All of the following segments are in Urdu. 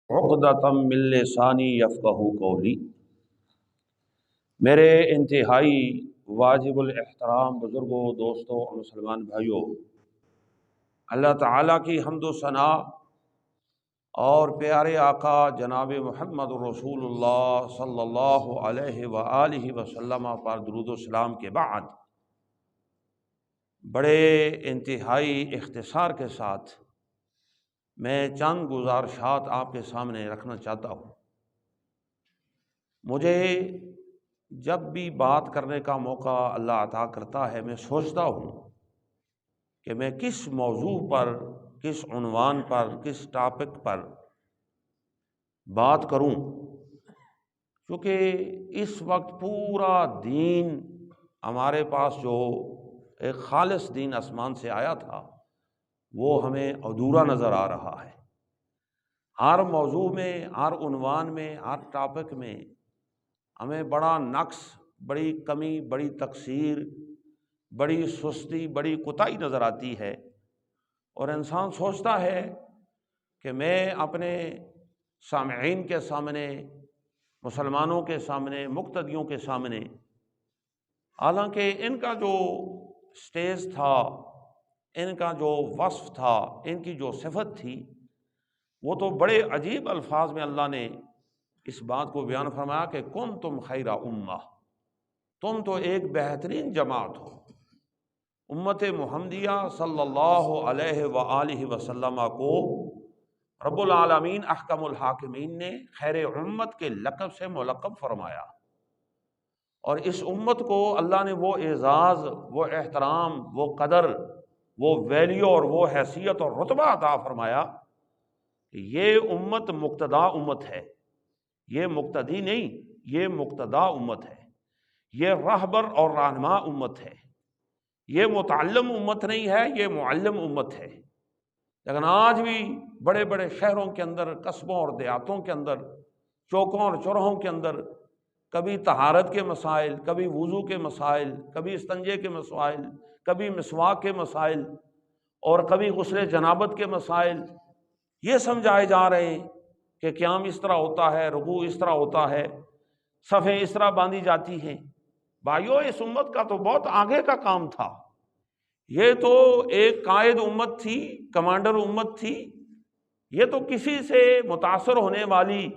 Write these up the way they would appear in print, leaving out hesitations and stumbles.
عقدۃ من لسانی یفقہوا قولی۔ میرے انتہائی واجب الاحترام بزرگوں، دوستوں اور مسلمان بھائیوں، اللہ تعالیٰ کی حمد و ثنا اور پیارے آقا جناب محمد رسول اللہ صلی اللہ علیہ وآلہ وسلم پر درود و سلام کے بعد بڑے انتہائی اختصار کے ساتھ میں چند گزارشات آپ کے سامنے رکھنا چاہتا ہوں۔ مجھے جب بھی بات کرنے کا موقع اللہ عطا کرتا ہے، میں سوچتا ہوں کہ میں کس موضوع پر، کس عنوان پر، کس ٹاپک پر بات کروں، کیونکہ اس وقت پورا دین ہمارے پاس جو ایک خالص دین آسمان سے آیا تھا وہ ہمیں ادھورا نظر آ رہا ہے۔ ہر موضوع میں، ہر عنوان میں، ہر ٹاپک میں ہمیں بڑا نقص، بڑی کمی، بڑی تقصیر، بڑی سستی، بڑی کوتاہی نظر آتی ہے، اور انسان سوچتا ہے کہ میں اپنے سامعین کے سامنے، مسلمانوں کے سامنے، مقتدیوں کے سامنے، حالانکہ ان کا جو سٹیج تھا، ان کا جو وصف تھا، ان کی جو صفت تھی، وہ تو بڑے عجیب الفاظ میں اللہ نے اس بات کو بیان فرمایا کہ کنتم خیر امہ، تم تو ایک بہترین جماعت ہو۔ امت محمدیہ صلی اللہ علیہ وآلہ وسلم کو رب العالمین احکم الحاکمین نے خیر امت کے لقب سے ملقب فرمایا، اور اس امت کو اللہ نے وہ اعزاز، وہ احترام، وہ قدر، وہ ویلیو اور وہ حیثیت اور رتبہ عطا فرمایا کہ یہ امت مقتدا امت ہے۔ یہ مقتدی نہیں، یہ مقتدا امت ہے، یہ رہبر اور رہنما امت ہے، یہ متعلم امت نہیں ہے، یہ معلم امت ہے۔ لیکن آج بھی بڑے بڑے شہروں کے اندر، قصبوں اور دیہاتوں کے اندر، چوکوں اور چوراہوں کے اندر کبھی طہارت کے مسائل، کبھی وضو کے مسائل، کبھی استنجے کے مسائل، کبھی مسواک کے مسائل، اور کبھی غسل جنابت کے مسائل یہ سمجھائے جا رہے ہیں کہ قیام اس طرح ہوتا ہے، رکوع اس طرح ہوتا ہے، صفیں اس طرح باندھی جاتی ہیں۔ بھائیو، اس امت کا تو بہت آگے کا کام تھا۔ یہ تو ایک قائد امت تھی، کمانڈر امت تھی۔ یہ تو کسی سے متاثر ہونے والی،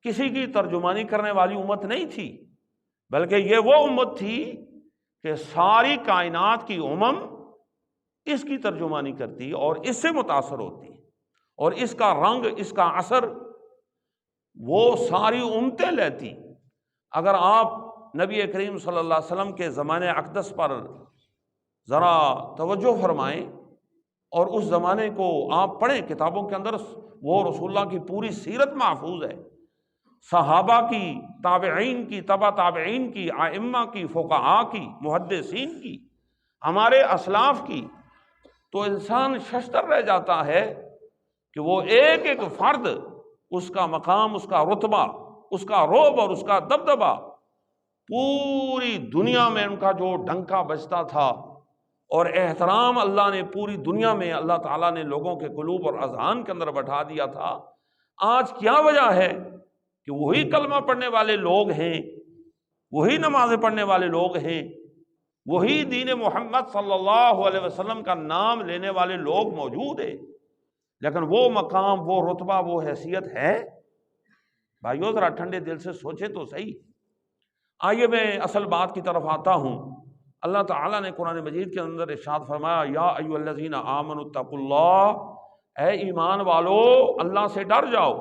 کسی کی ترجمانی کرنے والی امت نہیں تھی، بلکہ یہ وہ امت تھی کہ ساری کائنات کی اس کی ترجمانی کرتی اور اس سے متاثر ہوتی، اور اس کا رنگ، اس کا اثر وہ ساری امتیں لیتی۔ اگر آپ نبی کریم صلی اللہ علیہ وسلم کے زمانے اقدس پر ذرا توجہ فرمائیں اور اس زمانے کو آپ پڑھیں، کتابوں کے اندر وہ رسول اللہ کی پوری سیرت محفوظ ہے، صحابہ کی، تابعین کی، تبع تابعین کی، ائمہ کی، فقہاء کی، محدثین کی، ہمارے اسلاف کی، تو انسان ششدر رہ جاتا ہے کہ وہ ایک ایک فرد، اس کا مقام، اس کا رتبہ، اس کا رعب اور اس کا دبدبہ پوری دنیا میں ان کا جو ڈنکا بجتا تھا، اور احترام اللہ نے پوری دنیا میں، اللہ تعالیٰ نے لوگوں کے قلوب اور اذہان کے اندر بٹھا دیا تھا۔ آج کیا وجہ ہے کہ وہی کلمہ پڑھنے والے لوگ ہیں، وہی نمازیں پڑھنے والے لوگ ہیں، وہی دین محمد صلی اللہ علیہ وسلم کا نام لینے والے لوگ موجود ہیں، لیکن وہ مقام، وہ رتبہ، وہ حیثیت ہے؟ بھائیو، ذرا ٹھنڈے دل سے سوچے تو صحیح۔ آئیے میں اصل بات کی طرف آتا ہوں۔ اللہ تعالیٰ نے قرآن مجید کے اندر ارشاد فرمایا، یا ایھا الذین آمنوا اتقوا اللہ، اے ایمان والو اللہ سے ڈر جاؤ،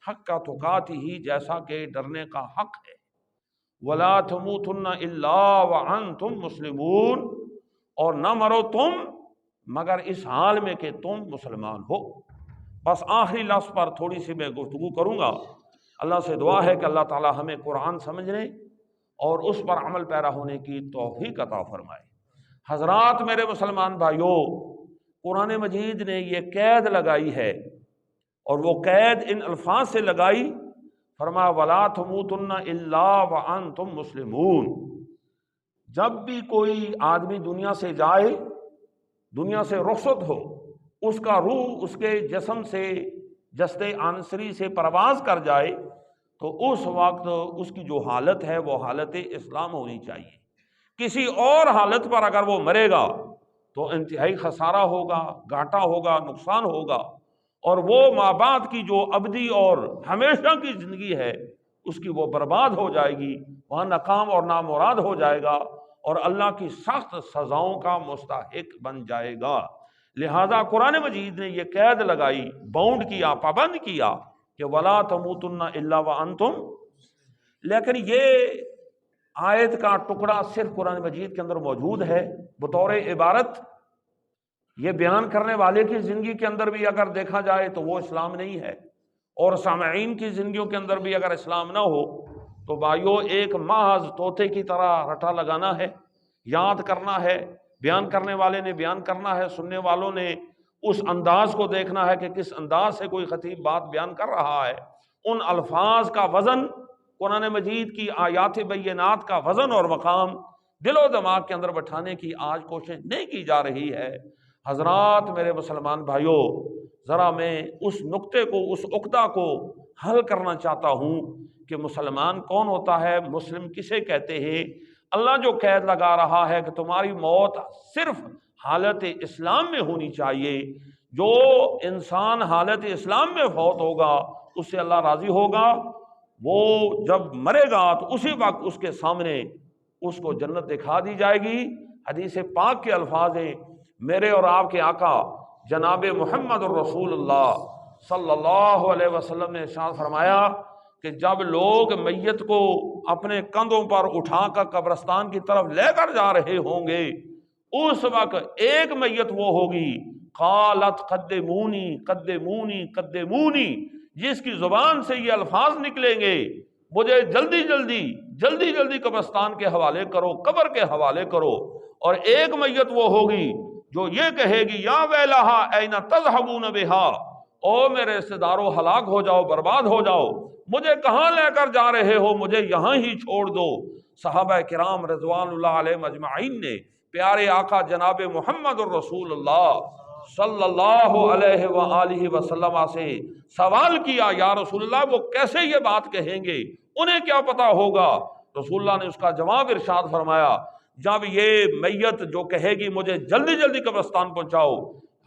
حق تقاتہ، جیسا کہ ڈرنے کا حق ہے، ولا تموتن الا وانتم مسلمون، اور نہ مرو تم مگر اس حال میں کہ تم مسلمان ہو۔ بس آخری لفظ پر تھوڑی سی میں گفتگو کروں گا۔ اللہ سے دعا ہے کہ اللہ تعالی ہمیں قرآن سمجھنے اور اس پر عمل پیرا ہونے کی توفیق عطا فرمائے۔ حضرات، میرے مسلمان بھائیوں، قرآن مجید نے یہ قید لگائی ہے، اور وہ قید ان الفاظ سے لگائی، فرمایا وَلَا تَمُوتُنَّ إِلَّا وَأَنْتُمْ مُسْلِمُونَ۔ جب بھی کوئی آدمی دنیا سے جائے، دنیا سے رخصت ہو، اس کا روح اس کے جسم سے جستے عنصری سے پرواز کر جائے تو اس وقت اس کی جو حالت ہے وہ حالت اسلام ہونی چاہیے۔ کسی اور حالت پر اگر وہ مرے گا تو انتہائی خسارہ ہوگا، گھاٹا ہوگا، نقصان ہوگا، اور وہ مابعد کی جو ابدی اور ہمیشہ کی زندگی ہے اس کی وہ برباد ہو جائے گی، وہاں ناکام اور نامراد ہو جائے گا اور اللہ کی سخت سزاؤں کا مستحق بن جائے گا۔ لہذا قرآن مجید نے یہ قید لگائی، باؤنڈ کیا، پابند کیا کہ وَلَا تَمُوتُنَّ إِلَّا وَأَنْتُمْ۔ لیکن یہ آیت کا ٹکڑا صرف قرآن مجید کے اندر موجود ہے بطور عبارت، یہ بیان کرنے والے کی زندگی کے اندر بھی اگر دیکھا جائے تو وہ اسلام نہیں ہے، اور سامعین کی زندگیوں کے اندر بھی اگر اسلام نہ ہو تو بھائیو ایک محض طوطے کی طرح رٹا لگانا ہے، یاد کرنا ہے، بیان کرنے والے نے بیان کرنا ہے، سننے والوں نے اس انداز کو دیکھنا ہے کہ کس انداز سے کوئی خطیب بات بیان کر رہا ہے۔ ان الفاظ کا وزن، قرآن مجید کی آیات بینات کا وزن اور مقام دل و دماغ کے اندر بٹھانے کی آج کوشش نہیں کی جا رہی ہے۔ حضرات میرے مسلمان بھائیوں، ذرا میں اس نقطے کو، اس عقدہ کو حل کرنا چاہتا ہوں کہ مسلمان کون ہوتا ہے، مسلم کسے کہتے ہیں۔ اللہ جو قید لگا رہا ہے کہ تمہاری موت صرف حالت اسلام میں ہونی چاہیے، جو انسان حالت اسلام میں فوت ہوگا اس سے اللہ راضی ہوگا، وہ جب مرے گا تو اسی وقت اس کے سامنے اس کو جنت دکھا دی جائے گی۔ حدیث پاک کے الفاظ ہیں، میرے اور آپ کے آقا جناب محمد الرسول اللہ صلی اللہ علیہ وسلم نے ارشاد فرمایا کہ جب لوگ میت کو اپنے کندھوں پر اٹھا کر قبرستان کی طرف لے کر جا رہے ہوں گے، اس وقت ایک میت وہ ہوگی قالت قدمونی قدمونی قدمونی، جس کی زبان سے یہ الفاظ نکلیں گے، مجھے جلدی جلدی جلدی جلدی قبرستان کے حوالے کرو، قبر کے حوالے کرو۔ اور ایک میت وہ ہوگی جو یہ کہے گی یا ویلہا این تذہبون بہا، او میرے رشتہ دارو ہلاک ہو جاؤ، برباد ہو جاؤ، مجھے کہاں لے کر جا رہے ہو، مجھے یہاں ہی چھوڑ دو۔ صحابہ کرام رضوان اللہ علیہ اجمعین نے پیارے آقا جناب محمد الرسول اللہ صلی اللہ علیہ وآلہ وسلم سے سوال کیا، یا رسول اللہ وہ کیسے یہ بات کہیں گے، انہیں کیا پتا ہوگا؟ رسول اللہ نے اس کا جواب ارشاد فرمایا، جب یہ میت جو کہے گی مجھے جلدی جلدی قبرستان پہنچاؤ،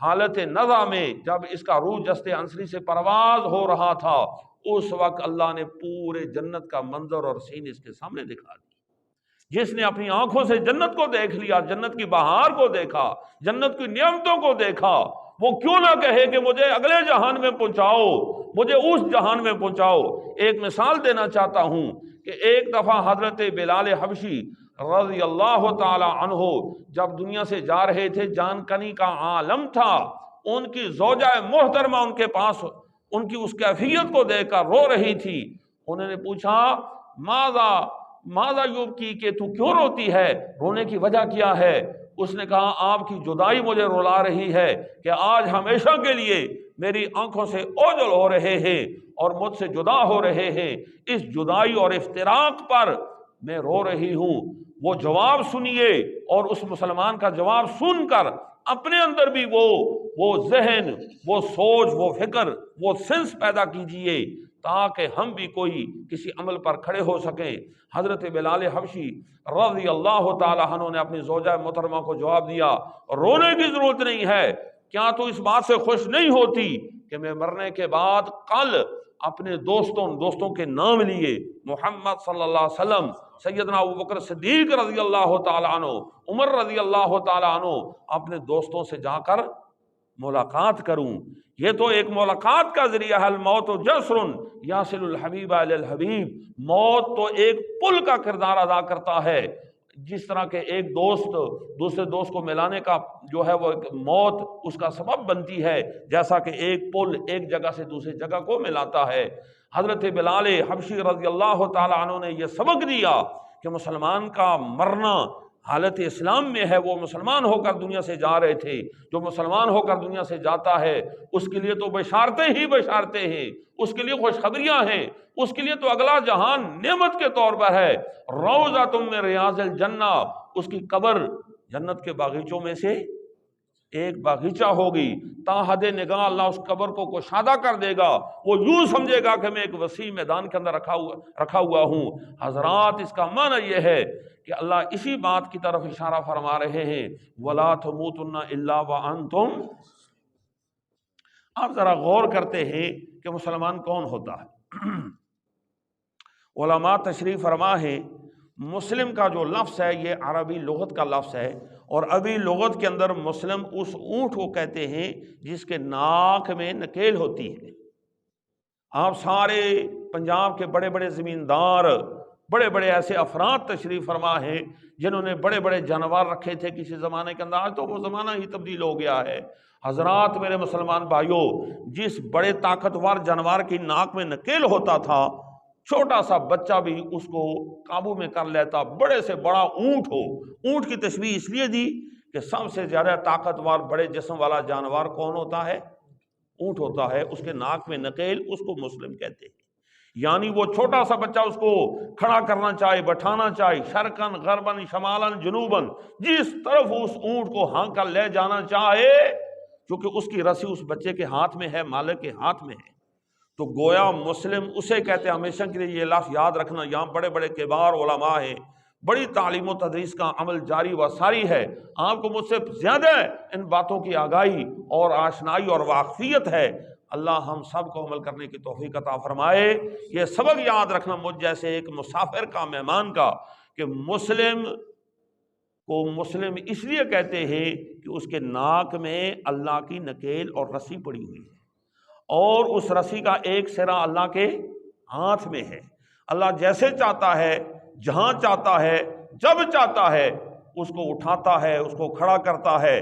حالت نزع میں جب اس کا روح جستے عنصری سے پرواز ہو رہا تھا، اس وقت اللہ نے پورے جنت کا منظر اور سین اس کے سامنے دکھا دی۔ جس نے اپنی آنکھوں سے جنت کو دیکھ لیا، جنت کی بہار کو دیکھا، جنت کی نعمتوں کو دیکھا، وہ کیوں نہ کہے کہ مجھے اگلے جہان میں پہنچاؤ، مجھے اس جہان میں پہنچاؤ۔ ایک مثال دینا چاہتا ہوں کہ ایک دفعہ حضرت بلال حبشی رضی اللہ تعالی عنہ جب دنیا سے جا رہے تھے، جان کنی کا عالم تھا، ان کی زوجہ محترمہ ان کے پاس ان کی اس کیفیت کو دیکھ کر رو رہی تھی۔ انہوں نے پوچھا ماذا یبکی، کہ تو کیوں روتی ہے، رونے کی وجہ کیا ہے؟ اس نے کہا آپ کی جدائی مجھے رلا رہی ہے کہ آج ہمیشہ کے لیے میری آنکھوں سے اوجھل ہو رہے ہیں اور مجھ سے جدا ہو رہے ہیں، اس جدائی اور افتراق پر میں رو رہی ہوں۔ وہ جواب سنیے اور اس مسلمان کا جواب سن کر اپنے اندر بھی وہ ذہن، وہ سوچ، وہ فکر، وہ سینس پیدا کیجئے تاکہ ہم بھی کوئی کسی عمل پر کھڑے ہو سکیں۔ حضرت بلال حبشی رضی اللہ تعالی عنہ نے اپنی زوجہ محترمہ کو جواب دیا، رونے کی ضرورت نہیں ہے، کیا تو اس بات سے خوش نہیں ہوتی کہ میں مرنے کے بعد کل اپنے دوستوں کے نام لیے محمد صلی اللہ علیہ وسلم، سیدنا ابوبکر صدیق رضی اللہ تعالی عنہ، عمر رضی اللہ تعالی عنہ، اپنے دوستوں سے جا کر ملاقات کروں۔ یہ تو ایک ملاقات کا ذریعہ ہے، الموت جسر یاصل الحبیب الی الحبیب، موت تو ایک پل کا کردار ادا کرتا ہے، جس طرح کہ ایک دوست دوسرے دوست کو ملانے کا جو ہے وہ موت اس کا سبب بنتی ہے، جیسا کہ ایک پل ایک جگہ سے دوسری جگہ کو ملاتا ہے۔ حضرت بلال حبشی رضی اللہ تعالی عنہ نے یہ سبق دیا کہ مسلمان کا مرنا حالت اسلام میں ہے۔ وہ مسلمان ہو کر دنیا سے جا رہے تھے، جو مسلمان ہو کر دنیا سے جاتا ہے اس کے لیے تو بشارتیں ہی بشارتیں ہیں، اس کے لیے خوشخبریاں ہیں، اس کے لیے تو اگلا جہان نعمت کے طور پر ہے۔ روضۃ من ریاض الجنہ، اس کی قبر جنت کے باغیچوں میں سے ایک باغیچہ ہوگی، تا حد نگاہ اللہ اس قبر کو کشادہ کر دے گا، وہ یوں سمجھے گا کہ میں ایک وسیع میدان کے اندر رکھا ہوا ہوں۔ حضرات اس کا معنی یہ ہے کہ اللہ اسی بات کی طرف اشارہ فرما رہے ہیں، وَلَا تَمُوتُنَّ إِلَّا وَأَنْتُمْ۔ آپ ذرا غور کرتے ہیں کہ مسلمان کون ہوتا ہے۔ علماء تشریح فرما ہے مسلم کا جو لفظ ہے یہ عربی لغت کا لفظ ہے، اور عربی لغت کے اندر مسلم اس اونٹ کو کہتے ہیں جس کے ناک میں نکیل ہوتی ہے۔ آپ سارے پنجاب کے بڑے بڑے زمیندار، بڑے بڑے ایسے افراد تشریف فرما ہیں جنہوں نے بڑے بڑے جانور رکھے تھے کسی زمانے کے اندر، آج تو وہ زمانہ ہی تبدیل ہو گیا ہے۔ حضرات میرے مسلمان بھائیوں، جس بڑے طاقتور جانور کی ناک میں نکیل ہوتا تھا، چھوٹا سا بچہ بھی اس کو قابو میں کر لیتا، بڑے سے بڑا اونٹ ہو۔ اونٹ کی تشبیہ اس لیے دی کہ سب سے زیادہ طاقتور بڑے جسم والا جانور کون ہوتا ہے؟ اونٹ ہوتا ہے۔ اس کے ناک میں نکیل، اس کو مسلم کہتے ہیں۔ یعنی وہ چھوٹا سا بچہ اس کو کھڑا کرنا چاہے، بٹھانا چاہے، شرقاً غرباً شمالاً جنوباً، جس طرف اس اونٹ کو ہانک کر لے جانا چاہے، کیونکہ اس کی رسی اس بچے کے ہاتھ میں ہے، مالک کے ہاتھ میں ہے۔ تو گویا مسلم اسے کہتے ہیں، ہمیشہ کے لیے یہ لفظ یاد رکھنا۔ یہاں بڑے بڑے کبار علماء ہیں، بڑی تعلیم و تدریس کا عمل جاری و ساری ہے، آپ کو مجھ سے زیادہ ان باتوں کی آگاہی اور آشنائی اور واقفیت ہے۔ اللہ ہم سب کو عمل کرنے کی توفیق عطا فرمائے۔ یہ سبق یاد رکھنا مجھ جیسے ایک مسافر کا، مہمان کا، کہ مسلم کو مسلم اس لیے کہتے ہیں کہ اس کے ناک میں اللہ کی نکیل اور رسی پڑی ہوئی ہے، اور اس رسی کا ایک سرا اللہ کے ہاتھ میں ہے۔ اللہ جیسے چاہتا ہے، جہاں چاہتا ہے، جب چاہتا ہے، اس کو اٹھاتا ہے، اس کو کھڑا کرتا ہے۔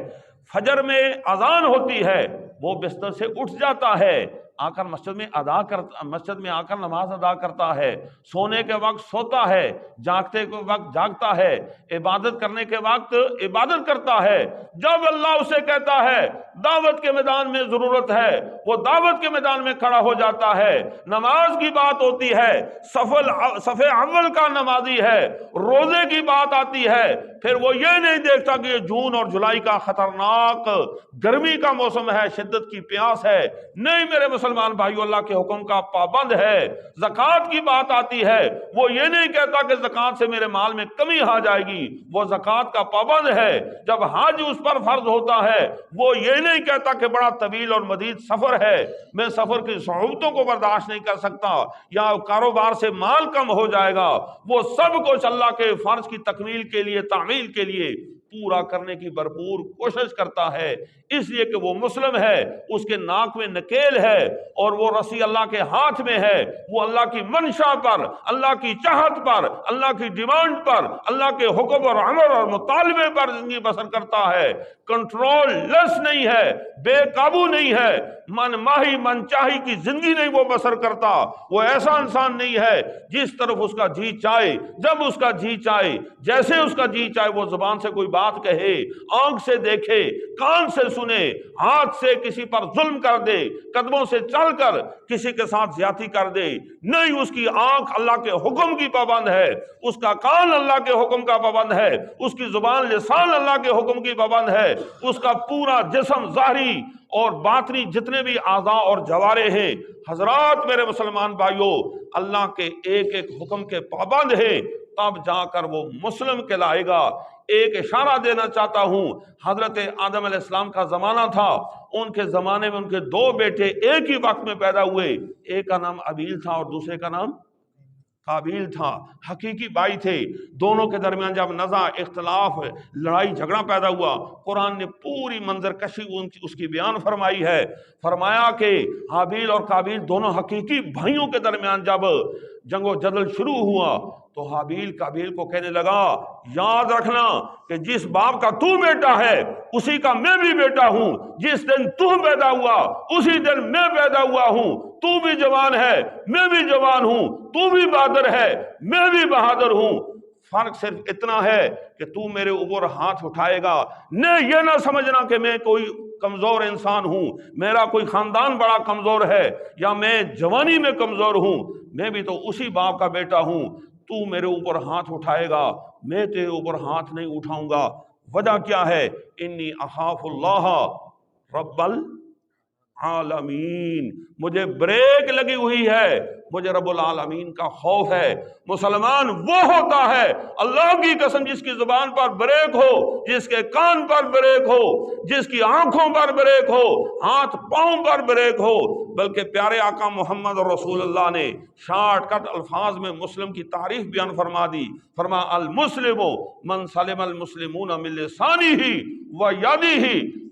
فجر میں اذان ہوتی ہے، وہ بستر سے اٹھ جاتا ہے، آ کر مسجد میں آ کر نماز ادا کرتا ہے، سونے کے وقت سوتا ہے، جاگتے کے وقت جاگتا ہے، عبادت کرنے کے وقت عبادت کرتا ہے۔ جب اللہ اسے کہتا ہے دعوت کے میدان میں ضرورت ہے، وہ دعوت کے میدان میں کھڑا ہو جاتا ہے۔ نماز کی بات ہوتی ہے، صف اول کا نمازی ہے، روزے کی بات آتی ہے، پھر وہ یہ نہیں دیکھتا کہ یہ جون اور جولائی کا خطرناک گرمی کا موسم ہے، شدت کی پیاس ہے۔ نہیں میرے مسلمان بھائیو، اللہ کے حکم کا پابند ہے۔ زکوٰۃ کی بات آتی ہے، وہ یہ نہیں کہتا کہ زکوٰۃ سے میرے مال میں کمی آ جائے گی، وہ زکوٰۃ کا پابند ہے۔ جب حج اس پر فرض ہوتا ہے، وہ یہ نہیں کہتا کہ بڑا طویل اور مدید سفر ہے، میں سفر کی صعوبتوں کو برداشت نہیں کر سکتا، یا کاروبار سے مال کم ہو جائے گا۔ وہ سب کچھ اللہ کے فرض کی تکمیل کے لیے، تعمیل کے لیے پورا کرنے کی بھرپور کوشش کرتا ہے، اس لیے کہ وہ مسلم ہے، اس کے ناک میں نکیل ہے، اور وہ رسی اللہ کے ہاتھ میں ہے۔ وہ اللہ کی منشا پر، اللہ کی چاہت پر، اللہ کی ڈیمانڈ پر، اللہ کے حکم اور امر اور مطالبے پر زندگی بسر کرتا ہے۔ کنٹرول لیس نہیں ہے، بے قابو نہیں ہے، من ماہی من چاہی کی زندگی نہیں وہ بسر کرتا۔ وہ ایسا انسان نہیں ہے جس طرف اس کا جی چاہے، جب اس کا جی چاہے، جیسے اس کا جی چاہے وہ زبان سے کوئی بات کہے، آنکھ سے دیکھے، کان سے سنے، ہاتھ سے کسی پر ظلم کر دے، قدموں سے چل کر کسی کے ساتھ زیادتی کر دے۔ نہیں، اس کی آنکھ اللہ کے حکم کی پابند ہے، اس کا کان اللہ کے حکم کا پابند ہے، اس کی زبان لسان اللہ کے حکم کی پابند ہے، اس کا پورا جسم ظاہری اور باطنی جتنے بھی اعضاء اور جوارے ہیں، حضرات میرے مسلمان بھائیوں، اللہ کے ایک ایک حکم کے پابند ہیں، تب جا کر وہ مسلم کہلائے گا۔ ایک اشارہ دینا چاہتا ہوں، حضرت آدم علیہ السلام کا زمانہ تھا، ان کے زمانے میں ان کے دو بیٹے ایک ہی وقت میں پیدا ہوئے، ایک کا نام ابیل تھا اور دوسرے کا نام قابیل تھا۔ حقیقی بھائی تھے، دونوں کے درمیان جب نزاع، اختلاف، لڑائی جھگڑا پیدا ہوا، قرآن نے پوری منظر کشی اس کی بیان فرمائی ہے۔ فرمایا کہ حابیل اور قابیل دونوں حقیقی بھائیوں کے درمیان جب جنگ و جدل شروع ہوا تو حابیل قابیل کو کہنے لگا، یاد رکھنا کہ جس باپ کا تو بیٹا ہے اسی کا میں بھی بیٹا ہوں، جس دن تو پیدا ہوا اسی دن میں پیدا ہوا ہوں، تو بھی جوان ہے میں بھی جوان ہوں، تو بھی بہادر ہے میں بھی بہادر ہوں، فرق صرف اتنا ہے کہ تو میرے اوپر ہاتھ اٹھائے گا، نہیں یہ نہ سمجھنا کہ میں کوئی کمزور انسان ہوں، میرا کوئی خاندان بڑا کمزور ہے، یا میں جوانی میں کمزور ہوں، میں بھی تو اسی باپ کا بیٹا ہوں، تو میرے اوپر ہاتھ اٹھائے گا، میں تیرے اوپر ہاتھ نہیں اٹھاؤں گا، وجہ کیا ہے؟ انی اخاف اللہ رب العالمین، مجھے بریک لگی ہوئی ہے، مجھے رب العالمین کا خوف ہے۔ مسلمان وہ ہوتا ہے اللہ کی قسم جس کی زبان پر بریک ہو، جس کے کان پر بریک ہو، جس کی آنکھوں پر بریک ہو، ہاتھ پاؤں پر بریک ہو۔ بلکہ پیارے آقا محمد رسول اللہ نے شارٹ کٹ الفاظ میں مسلم کی تعریف بیان فرما دی، فرما المسلم من سلم المسلمون من لسانہ و یدہ،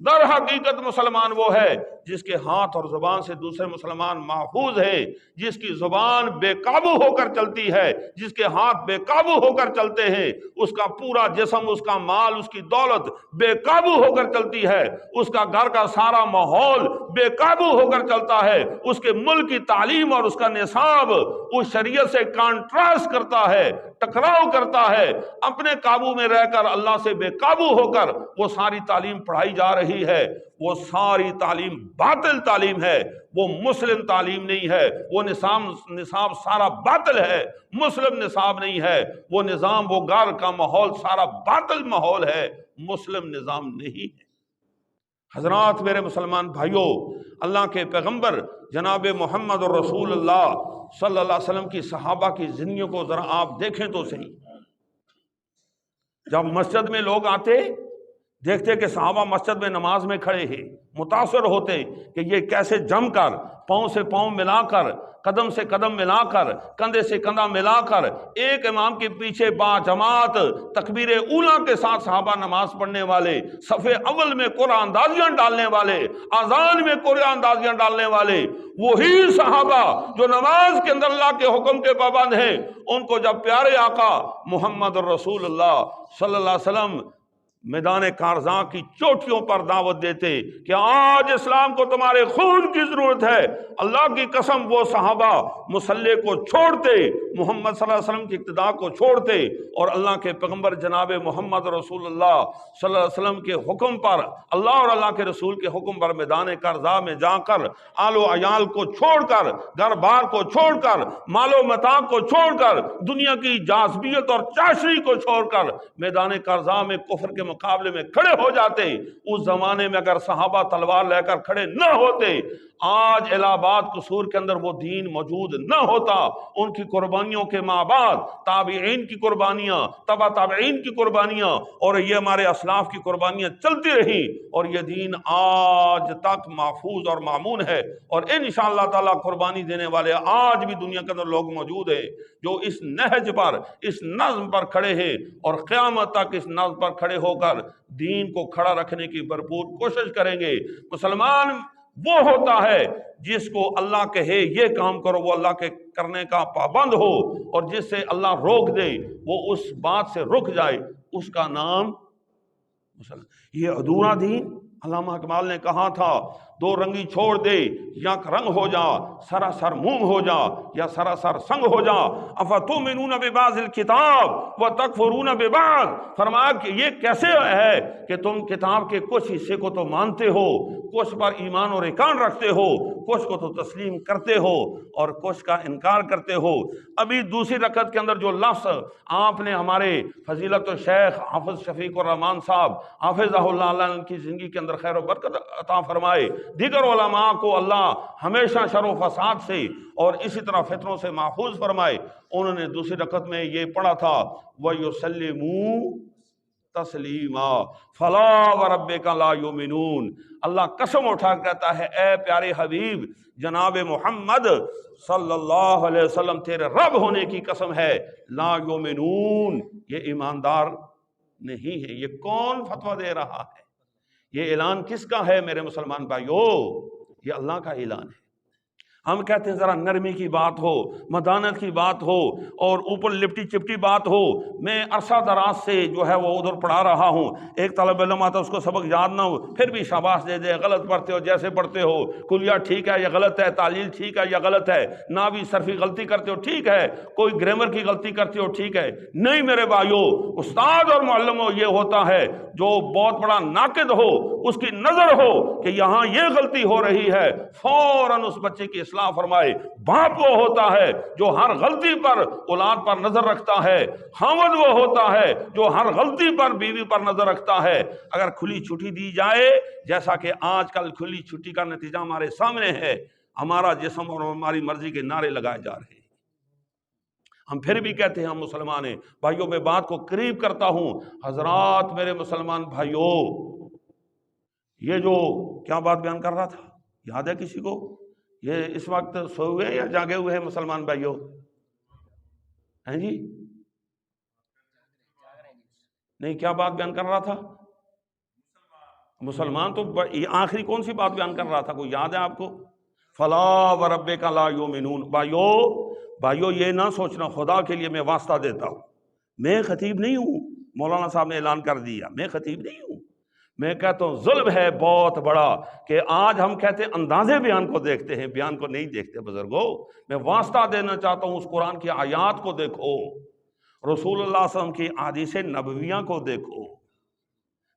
در حقیقت مسلمان وہ ہے جس کے ہاتھ اور زبان سے دوسرے مسلمان محفوظ ہے، جس کی زبان بے قابو ہو کر چلتی ہے، جس کے ہاتھ بے قابو ہو کر چلتے ہیں، اس کا پورا جسم، اس کا مال، اس کی دولت بے قابو ہو کر چلتی ہے، اس کا گھر کا سارا ماحول بے قابو ہو کر چلتا ہے، اس کے ملک کی تعلیم اور اس کا نصاب اس شریعت سے کانٹراسٹ کرتا ہے، ٹکراؤ کرتا ہے، اپنے قابو میں رہ کر اللہ سے بے قابو ہو کر وہ ساری تعلیم پڑھائی جا رہی ہے، وہ ساری تعلیم باطل تعلیم ہے، وہ مسلم تعلیم نہیں ہے، وہ نصاب سارا باطل ہے، مسلم نصاب نہیں ہے، وہ نظام، وہ گھر کا ماحول سارا باطل ماحول ہے، مسلم نظام نہیں ہے۔ حضرات میرے مسلمان بھائیوں، اللہ کے پیغمبر جناب محمد رسول اللہ صلی اللہ علیہ وسلم کی صحابہ کی زندگیوں کو ذرا آپ دیکھیں تو صحیح۔ جب مسجد میں لوگ آتے، دیکھتے کہ صحابہ مسجد میں نماز میں کھڑے ہیں، متاثر ہوتے کہ یہ کیسے جم کر، پاؤں سے پاؤں ملا کر، قدم سے قدم ملا کر، کندھے سے کندھا ملا کر ایک امام کے پیچھے با جماعت تکبیر اولا کے ساتھ صحابہ نماز پڑھنے والے، صف اول میں قرآن اندازیاں ڈالنے والے، اذان میں قرآن اندازیاں ڈالنے والے، وہی صحابہ جو نماز کے اندر اللہ کے حکم کے پابند ہیں، ان کو جب پیارے آقا محمد رسول اللہ صلی اللہ علیہ وسلم میدان کارزاں کی چوٹیوں پر دعوت دیتے کہ آج اسلام کو تمہارے خون کی ضرورت ہے، اللہ کی قسم وہ صحابہ مصلی کو چھوڑتے، محمد صلی اللہ علیہ وسلم کی اقتداء کو چھوڑتے اور اللہ کے پیغمبر جناب محمد رسول اللہ صلی اللہ علیہ وسلم کے حکم پر، اللہ اور اللہ کے رسول کے حکم پر میدان کارزاں میں جا کر آل و عیال کو چھوڑ کر، گھر بار کو چھوڑ کر، مال و متاع کو چھوڑ کر، دنیا کی جاذبیت اور چاشنی کو چھوڑ کر میدان کارزاں میں کفر کے مقابلے میں کھڑے ہو جاتے۔ اس زمانے میں اگر صحابہ تلوار لے کر کھڑے نہ ہوتے، آج الہ آباد قصور کے اندر وہ دین موجود نہ ہوتا۔ ان کی قربانیوں کے ماں بعد تابعین کی قربانیاں، تبع تابعین کی قربانیاں اور یہ ہمارے اسلاف کی قربانیاں چلتی رہی اور یہ دین آج تک محفوظ اور مامون ہے، اور انشاءاللہ تعالی قربانی دینے والے آج بھی دنیا کے اندر لوگ موجود ہیں جو اس نہج پر، اس نظم پر کھڑے ہیں اور قیامت تک اس نظم پر کھڑے ہو کر دین کو کھڑا رکھنے کی بھرپور کوشش کریں گے۔ مسلمان وہ ہوتا ہے جس کو اللہ کہے یہ کام کرو وہ اللہ کے کرنے کا پابند ہو، اور جس سے اللہ روک دے وہ اس بات سے رک جائے، اس کا نام مسلمان۔ یہ ادھورا دین، علامہ اقبال نے کہا تھا، دو رنگی چھوڑ دے، یا رنگ ہو جا، سراسر موم ہو جا یا سراسر سنگ ہو جا۔ افتؤمنون ببعض الکتاب وتکفرون ببعض، فرمایا کہ یہ کیسے ہے کہ تم کتاب کے کچھ حصے کو تو مانتے ہو، کچھ پر ایمان اور ایقان رکھتے ہو، کچھ کو تو تسلیم کرتے ہو اور کچھ کا انکار کرتے ہو۔ ابھی دوسری رکعت کے اندر جو لفظ آپ نے ہمارے فضیلت و شیخ حافظ شفیق الرحمان صاحب حافظہ اللہ علیہ کی زندگی کے اندر خیر و برکت عطا فرمائے، دیگر علماء کو اللہ ہمیشہ شر و فساد سے اور اسی طرح فتنوں سے محفوظ فرمائے، انہوں نے دوسری رکعت میں یہ پڑھا تھا وَيُسَلِّمُوا تسلیما فلا وربک لا یؤمنون۔ اللہ قسم اٹھا کر کہتا ہے اے پیارے حبیب جناب محمد صلی اللہ علیہ وسلم تیرے رب ہونے کی قسم ہے، لا یؤمنون، یہ ایماندار نہیں ہے۔ یہ کون فتویٰ دے رہا ہے؟ یہ اعلان کس کا ہے میرے مسلمان بھائیو؟ یہ اللہ کا اعلان ہے۔ ہم کہتے ہیں ذرا نرمی کی بات ہو، مدانت کی بات ہو اور اوپر لپٹی چپٹی بات ہو۔ میں عرصہ دراز سے جو ہے وہ ادھر پڑھا رہا ہوں، ایک طالب علم آتا ہے اس کو سبق یاد نہ ہو پھر بھی شاباش دے دے، غلط پڑھتے ہو جیسے پڑھتے ہو، کلیہ ٹھیک ہے یا غلط ہے، تعلیل ٹھیک ہے یا غلط ہے، ناوی صرفی غلطی کرتے ہو ٹھیک ہے، کوئی گرامر کی غلطی کرتے ہو ٹھیک ہے۔ نہیں میرے بھائیو، استاد اور معلم یہ ہوتا ہے جو بہت بڑا ناقد ہو، اس کی نظر ہو کہ یہاں یہ غلطی ہو رہی ہے، فوراً اس بچے کی اصلاح فرمائے۔ باپ وہ ہوتا ہے جو ہر غلطی پر اولاد پر نظر رکھتا ہے، خاوند وہ ہوتا ہے جو ہر غلطی پر بیوی پر نظر رکھتا ہے۔ اگر کھلی چھٹی دی جائے، جیسا کہ آج کل کھلی چھٹی کا نتیجہ ہمارے سامنے ہے، ہمارا جسم اور ہماری مرضی کے نعرے لگائے جا رہے ہیں۔ ہم پھر بھی کہتے ہیں ہم مسلمان ہیں۔ بھائیوں، میں بات کو قریب کرتا ہوں، حضرات میرے مسلمان بھائیوں، یہ جو کیا بات بیان کر رہا تھا، یاد ہے کسی کو؟ یہ اس وقت سوئے ہوئے یا جاگے ہوئے ہیں مسلمان بھائیوں؟ ہیں جی؟ نہیں، کیا بات بیان کر رہا تھا؟ مسلمان تو آخری کون سی بات بیان کر رہا تھا، کوئی یاد ہے آپ کو؟ فلا وربک لا یؤمنون۔ بھائیو یہ نہ سوچنا خدا کے لیے میں واسطہ دیتا ہوں، میں خطیب نہیں ہوں، مولانا صاحب نے اعلان کر دیا میں خطیب نہیں ہوں۔ میں کہتا ہوں ظلم ہے بہت بڑا کہ آج ہم کہتے ہیں اندازے بیان کو دیکھتے ہیں، بیان کو نہیں دیکھتے۔ بزرگوں، میں واسطہ دینا چاہتا ہوں، اس قرآن کی آیات کو دیکھو، رسول اللہ صلی اللہ علیہ وسلم کی احادیث نبویہ کو دیکھو۔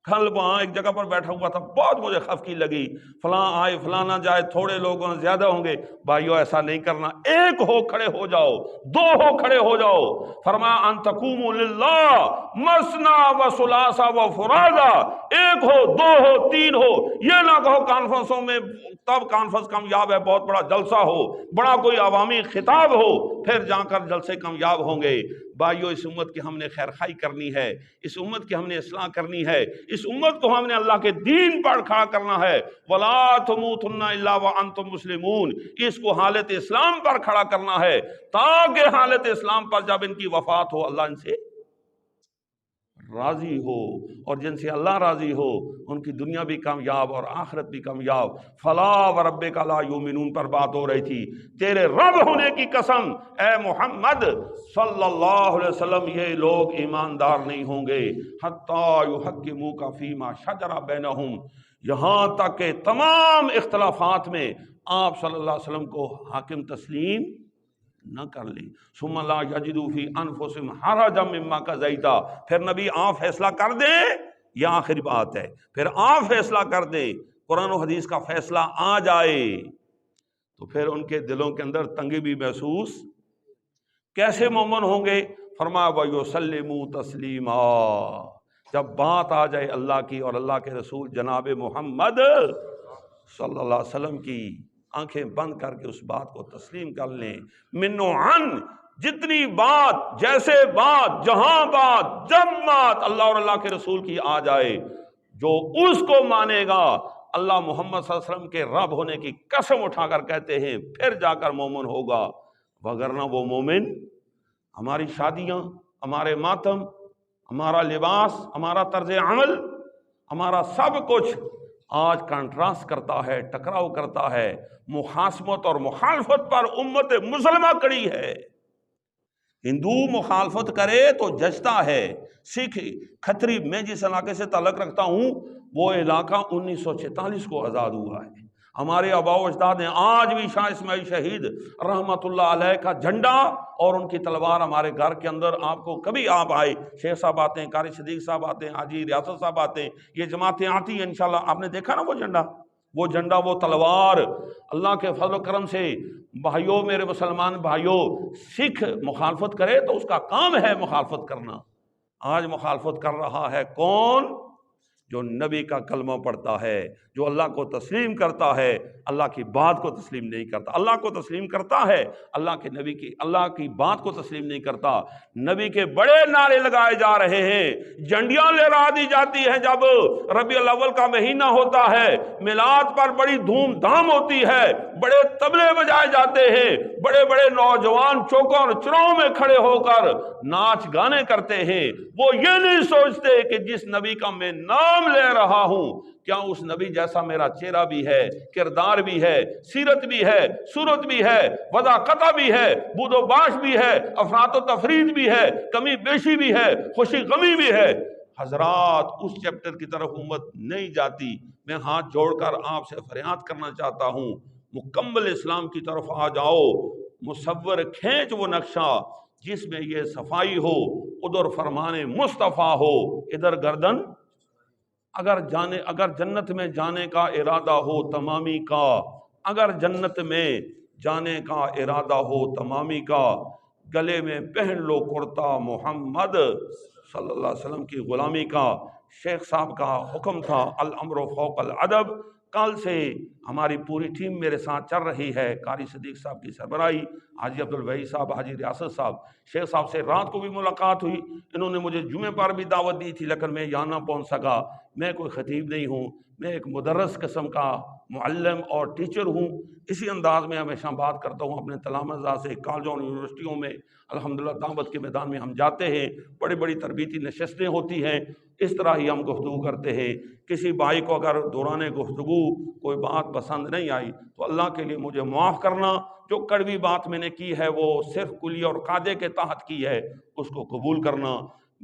کل وہاں ایک جگہ پر بیٹھا ہوا تھا، بہت مجھے خفگی لگی، فلاں آئے فلاں نہ جائے، تھوڑے لوگ زیادہ ہوں گے۔ بھائیو ایسا نہیں کرنا، ایک ہو کھڑے ہو جاؤ، دو ہو کھڑے ہو جاؤ۔ فرمایا ان تقوموا للہ مثنی و ثلاث و فرادا، ایک ہو، دو ہو، تین ہو۔ یہ نہ کہو کانفرنسوں میں، تب کانفرنس کامیاب ہے، بہت بڑا جلسہ ہو، بڑا کوئی عوامی خطاب ہو، پھر جا کر جلسے کامیاب ہوں گے۔ بھائیو اس امت کی ہم نے خیر خائی کرنی ہے، اس امت کی ہم نے اصلاح کرنی ہے، اس امت کو ہم نے اللہ کے دین پر کھڑا کرنا ہے۔ وَلَا تَمُوتُنَّ إِلَّا وَأَنْتُمْ مُسْلِمُونَ، اس کو حالت اسلام پر کھڑا کرنا ہے، تاکہ حالت اسلام پر جب ان کی وفات ہو اللہ ان سے راضی ہو، اور جن سے اللہ راضی ہو ان کی دنیا بھی کامیاب اور آخرت بھی کامیاب۔ فلا وربک لا یؤمنون پر بات ہو رہی تھی۔ تیرے رب ہونے کی قسم اے محمد صلی اللہ علیہ وسلم، یہ لوگ ایماندار نہیں ہوں گے حتی یحکموک فیما شجر بینہم، یہاں تک کہ تمام اختلافات میں آپ صلی اللہ علیہ وسلم کو حاکم تسلیم نہ کر لیں۔ ثم لا یجدوا فی انفسہم حرجا مما قضیت، پھر نبی آپ فیصلہ کر دیں، یہ آخری بات ہے، پھر آپ فیصلہ کر دیں، قرآن و حدیث کا فیصلہ آ جائے تو پھر ان کے دلوں کے اندر تنگی بھی محسوس کیسے مومن ہوں گے؟ فرمایا وَيُسَلِّمُوا تَسْلِيمًا، جب بات آ جائے اللہ کی اور اللہ کے رسول جناب محمد صلی اللہ علیہ وسلم کی، آنکھیں بند کر کے اس بات کو تسلیم کر لیں۔ منو عن، جتنی بات، جیسے بات، جہاں بات، جب بات اللہ اور اللہ کے رسول کی آ جائے، جو اس کو مانے گا، اللہ محمد صلی اللہ علیہ وسلم کے رب ہونے کی قسم اٹھا کر کہتے ہیں، پھر جا کر مومن ہوگا، وگرنہ وہ مومن ہماری شادیاں، ہمارے ماتم، ہمارا لباس، ہمارا طرز عمل، ہمارا سب کچھ آج کنٹراسٹ کرتا ہے، ٹکراؤ کرتا ہے، مخاصمت اور مخالفت پر امت مسلمہ کڑی ہے۔ ہندو مخالفت کرے تو ججتا ہے، سکھ کھتری، میں جس علاقے سے تعلق رکھتا ہوں وہ علاقہ 1946 کو آزاد ہوا ہے۔ ہمارے آباء و اجداد نے آج بھی شاہ اسماعیل شہید رحمت اللہ علیہ کا جھنڈا اور ان کی تلوار ہمارے گھر کے اندر، آپ کو کبھی آپ آئے، شیخ صاحب آتے ہیں، قاری صدیق صاحب آتے ہیں، حاجی ریاست صاحب آتے ہیں، یہ جماعتیں آتی ہیں انشاءاللہ، آپ نے دیکھا نا وہ جھنڈا، وہ تلوار، اللہ کے فضل و کرم سے بھائیوں، میرے مسلمان بھائیوں، سکھ مخالفت کرے تو اس کا کام ہے مخالفت کرنا۔ آج مخالفت کر رہا ہے کون؟ جو نبی کا کلمہ پڑھتا ہے، جو اللہ کو تسلیم کرتا ہے، اللہ کی بات کو تسلیم نہیں کرتا۔ اللہ کو تسلیم کرتا ہے، اللہ کے نبی کی، اللہ کی بات کو تسلیم نہیں کرتا۔ نبی کے بڑے نعرے لگائے جا رہے ہیں، جھنڈیاں لہرا دی جاتی ہیں، جب ربیع الاول کا مہینہ ہوتا ہے، میلاد پر بڑی دھوم دھام ہوتی ہے، بڑے طبلے بجائے جاتے ہیں، بڑے بڑے نوجوان چوکوں اور چراؤں میں کھڑے ہو کر ناچ گانے کرتے ہیں۔ وہ یہ نہیں سوچتے کہ جس نبی کا میں نام لے رہا ہوں، کیا اس نبی جیسا میرا چہرہ بھی ہے، کردار بھی ہے، سیرت بھی ہے، صورت بھی ہے، وضاقتہ بھی ہے، بود و باش بھی ہے، افراط و تفرید بھی ہے، کمی بیشی بھی ہے، خوشی غمی بھی ہے۔ حضرات اس چیپٹر کی طرف امت نہیں جاتی۔ میں ہاتھ جوڑ کر آپ سے فریاد کرنا چاہتا ہوں، مکمل اسلام کی طرف آ جاؤ۔ مصور کھینچ وہ نقشہ جس میں یہ صفائی ہو، ادھر فرمان مصطفیٰ ہو، ادھر گردن، اگر جنت میں جانے کا ارادہ ہو تمامی کا، اگر جنت میں جانے کا ارادہ ہو تمامی کا، گلے میں پہن لو کرتا محمد صلی اللہ علیہ وسلم کی غلامی کا۔ شیخ صاحب کا حکم تھا الامر فوق الادب۔ کل سے ہماری پوری ٹیم میرے ساتھ چل رہی ہے، قاری صدیق صاحب کی سربراہی، حاجی عبدالوہی صاحب، حاجی ریاست صاحب۔ شیخ صاحب سے رات کو بھی ملاقات ہوئی، انہوں نے مجھے جمعے پر بھی دعوت دی تھی لیکن میں یہاں نہ پہنچ سکا۔ میں کوئی خطیب نہیں ہوں، میں ایک مدرس قسم کا معلم اور ٹیچر ہوں۔ اسی انداز میں ہمیشہ بات کرتا ہوں اپنے تلامذہ سے، کالجوں اور یونیورسٹیوں میں الحمدللہ دعوت کے میدان میں ہم جاتے ہیں، بڑی بڑی تربیتی نشستیں ہوتی ہیں، اس طرح ہی ہم گفتگو کرتے ہیں۔ کسی بھائی کو اگر دوران گفتگو کوئی بات پسند نہیں آئی تو اللہ کے لیے مجھے معاف کرنا، جو کڑوی بات میں نے کی ہے وہ صرف کلی اور قاعدے کے تحت کی ہے، اس کو قبول کرنا۔